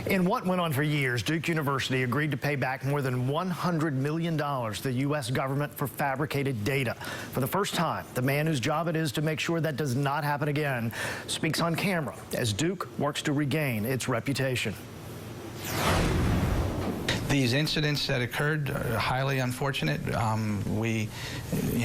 In what went on for years, Duke University agreed to pay back more than $100 million to the U.S. government for fabricated data. For the first time, the man whose job it is to make sure that does not happen again speaks on camera as Duke works to regain its reputation. These incidents that occurred are highly unfortunate. We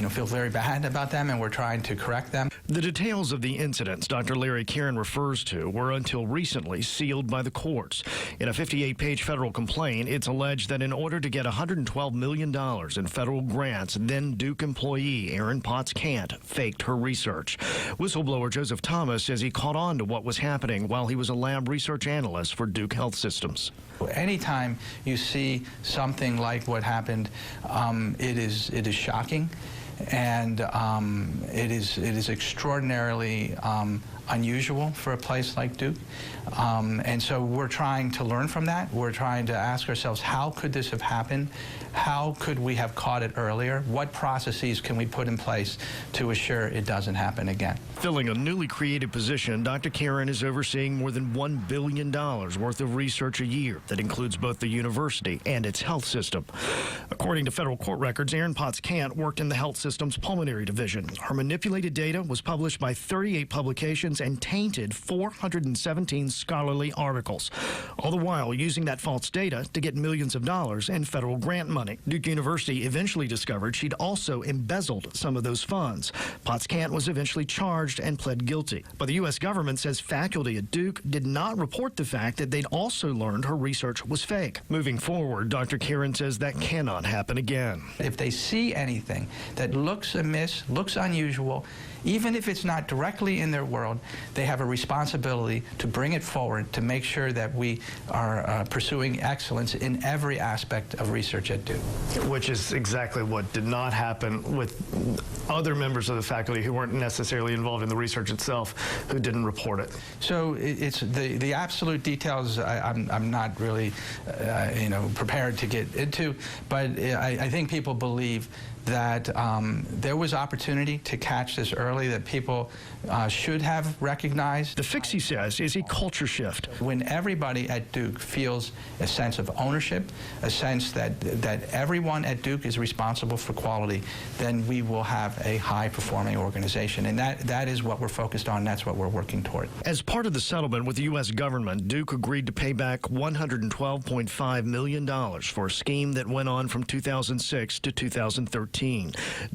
feel very bad about them, and we're trying to correct them. The details of the incidents Dr. Larry Karen refers to were until recently sealed by the courts. In a 58-page federal complaint, it's alleged that in order to get $112 million in federal grants, then Duke employee Erin Potts-Cant faked her research. Whistleblower Joseph Thomas says he caught on to what was happening while he was a lab research analyst for Duke Health Systems. Anytime you see something like what happened, it is shocking, and it is extraordinarily unusual for a place like Duke. And so we're trying to learn from that. We're trying to ask ourselves, how could this have happened? How could we have caught it earlier? What processes can we put in place to assure it doesn't happen again? Filling a newly created position, Dr. Karen is overseeing more than $1 billion worth of research a year that includes both the university and its health system. According to federal court records, Erin Potts-Cant worked in the health system's pulmonary division. Her manipulated data was published by 38 publications and tainted 417 scholarly articles, all the while using that false data to get millions of dollars in federal grant money. Duke University eventually discovered she'd also embezzled some of those funds. Potts-Cant was eventually charged and pled guilty. But the U.S. government says faculty at Duke did not report the fact that they'd also learned her research was fake. Moving forward, Dr. Karen says that cannot happen again. If they see anything that looks amiss, looks unusual, even if it's not directly in their world, they have a responsibility to bring it forward to make sure that we are pursuing excellence in every aspect of research at Duke. Which is exactly what did not happen with other members of the faculty who weren't necessarily involved in the research itself, who didn't report it. So it's the absolute details I'm not really prepared to get into, but I think people believe that there was opportunity to catch this early, that people should have recognized. The fix, he says, is a culture shift. When everybody at Duke feels a sense of ownership, a sense that everyone at Duke is responsible for quality, then we will have a high-performing organization. And that is what we're focused on. That's what we're working toward. As part of the settlement with the U.S. government, Duke agreed to pay back $112.5 million for a scheme that went on from 2006 to 2013.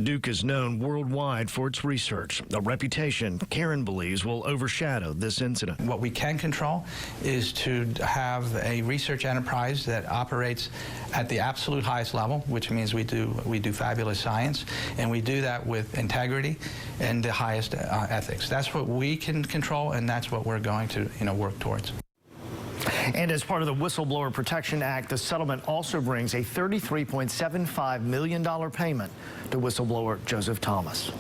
Duke is known worldwide for its research, a reputation Karen believes will overshadow this incident. What we can control is to have a research enterprise that operates at the absolute highest level, which means we do fabulous science, and we do that with integrity and the highest ethics. That's what we can control, and that's what we're going to work towards. And as part of the Whistleblower Protection Act, the settlement also brings a $33.75 million payment to whistleblower Joseph Thomas.